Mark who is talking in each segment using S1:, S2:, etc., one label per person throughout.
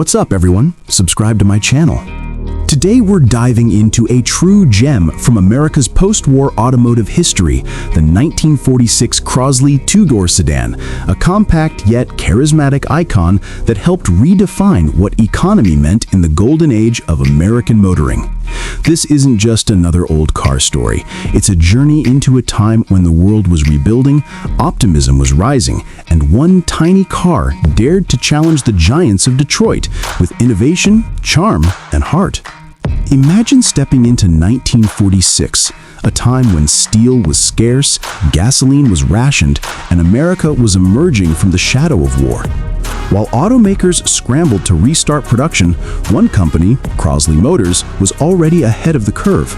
S1: What's up, everyone? Subscribe to my channel. Today we're diving into a true gem from America's post-war automotive history, the 1946 Crosley two-door sedan, a compact yet charismatic icon that helped redefine what economy meant in the golden age of American motoring. This isn't just another old car story. It's a journey into a time when the world was rebuilding, optimism was rising, and one tiny car dared to challenge the giants of Detroit with innovation, charm, and heart. Imagine stepping into 1946, a time when steel was scarce, gasoline was rationed, and America was emerging from the shadow of war. While automakers scrambled to restart production, one company, Crosley Motors, was already ahead of the curve.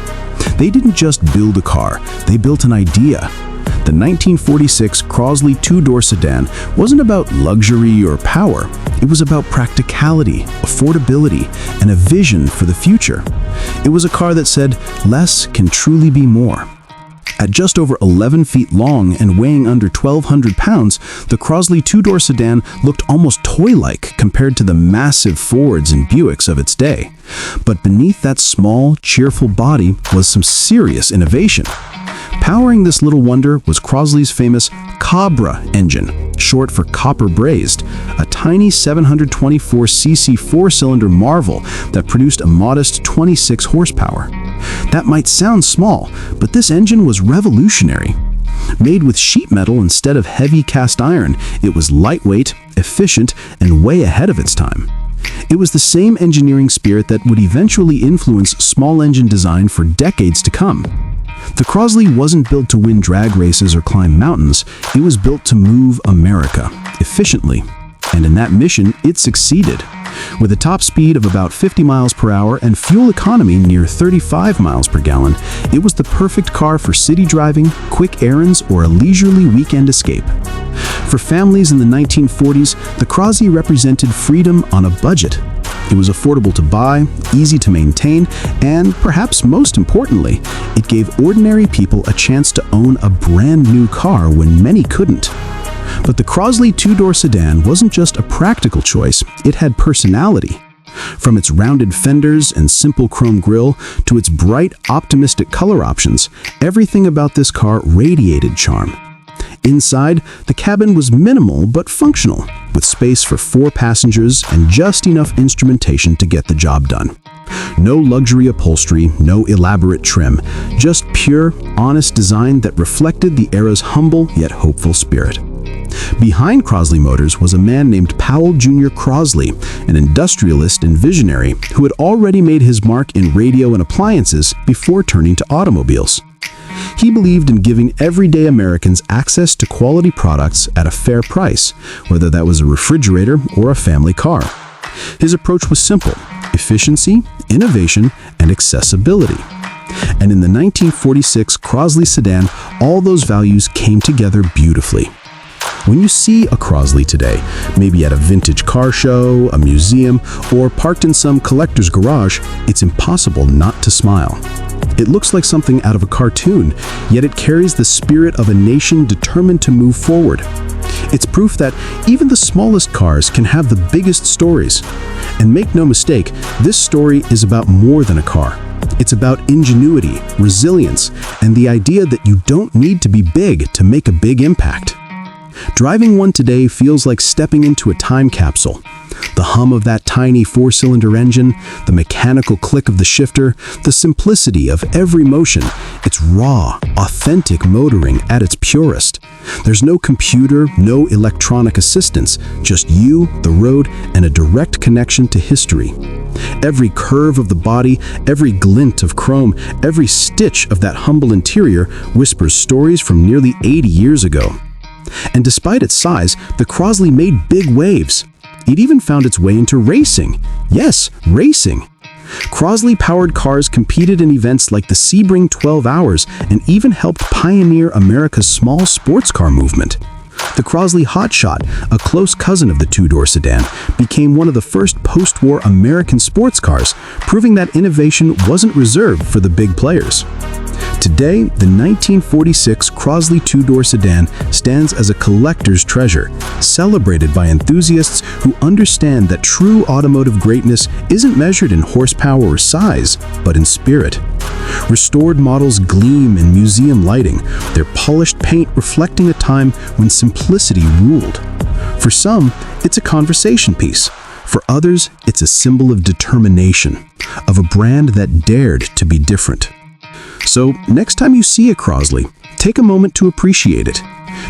S1: They didn't just build a car, they built an idea. The 1946 Crosley two-door sedan wasn't about luxury or power. It was about practicality, affordability, and a vision for the future. It was a car that said, less can truly be more. At just over 11 feet long and weighing under 1,200 pounds, the Crosley two-door sedan looked almost toy-like compared to the massive Fords and Buicks of its day. But beneath that small, cheerful body was some serious innovation. Powering this little wonder was Crosley's famous CoBra engine, short for copper brazed, a tiny 724cc four-cylinder marvel that produced a modest 26 horsepower. That might sound small, but this engine was revolutionary. Made with sheet metal instead of heavy cast iron, it was lightweight, efficient, and way ahead of its time. It was the same engineering spirit that would eventually influence small engine design for decades to come. The Crosley wasn't built to win drag races or climb mountains, it was built to move America efficiently. And in that mission, it succeeded. With a top speed of about 50 miles per hour and fuel economy near 35 miles per gallon, it was the perfect car for city driving, quick errands, or a leisurely weekend escape. For families in the 1940s, the Crosley represented freedom on a budget. It was affordable to buy, easy to maintain, and perhaps most importantly, it gave ordinary people a chance to own a brand new car when many couldn't. But the Crosley two-door sedan wasn't just a practical choice, it had personality. From its rounded fenders and simple chrome grille to its bright, optimistic color options, everything about this car radiated charm. Inside, the cabin was minimal but functional, with space for 4 passengers and just enough instrumentation to get the job done. No luxury upholstery, no elaborate trim, just pure, honest design that reflected the era's humble yet hopeful spirit. Behind Crosley Motors was a man named Powell Jr. Crosley, an industrialist and visionary who had already made his mark in radio and appliances before turning to automobiles. He believed in giving everyday Americans access to quality products at a fair price, whether that was a refrigerator or a family car. His approach was simple: efficiency, innovation, and accessibility. And in the 1946 Crosley sedan, all those values came together beautifully. When you see a Crosley today, maybe at a vintage car show, a museum, or parked in some collector's garage, it's impossible not to smile. It looks like something out of a cartoon, yet it carries the spirit of a nation determined to move forward. It's proof that even the smallest cars can have the biggest stories. And make no mistake, this story is about more than a car. It's about ingenuity, resilience, and the idea that you don't need to be big to make a big impact. Driving one today feels like stepping into a time capsule. The hum of that tiny four-cylinder engine, the mechanical click of the shifter, the simplicity of every motion. It's raw, authentic motoring at its purest. There's no computer, no electronic assistance, just you, the road, and a direct connection to history. Every curve of the body, every glint of chrome, every stitch of that humble interior whispers stories from nearly 80 years ago. And despite its size, the Crosley made big waves. It even found its way into racing. Yes, racing. Crosley-powered cars competed in events like the Sebring 12 Hours and even helped pioneer America's small sports car movement. The Crosley Hotshot, a close cousin of the two-door sedan, became one of the first post-war American sports cars, proving that innovation wasn't reserved for the big players. Today, the 1946 Crosley two-door sedan stands as a collector's treasure, celebrated by enthusiasts who understand that true automotive greatness isn't measured in horsepower or size, but in spirit. Restored models gleam in museum lighting, their polished paint reflecting a time when simplicity ruled. For some, it's a conversation piece. For others, it's a symbol of determination, of a brand that dared to be different. So, next time you see a Crosley, take a moment to appreciate it.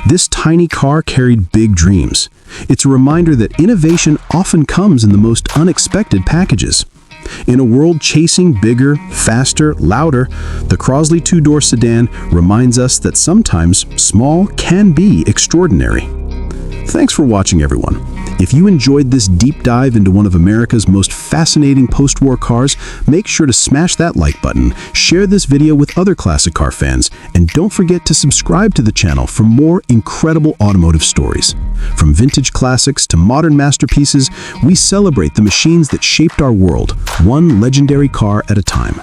S1: This tiny car carried big dreams. It's a reminder that innovation often comes in the most unexpected packages. In a world chasing bigger, faster, louder, the Crosley two-door sedan reminds us that sometimes small can be extraordinary. Thanks for watching, everyone. If you enjoyed this deep dive into one of America's most fascinating post-war cars, make sure to smash that like button, share this video with other classic car fans, and don't forget to subscribe to the channel for more incredible automotive stories. From vintage classics to modern masterpieces, we celebrate the machines that shaped our world, one legendary car at a time.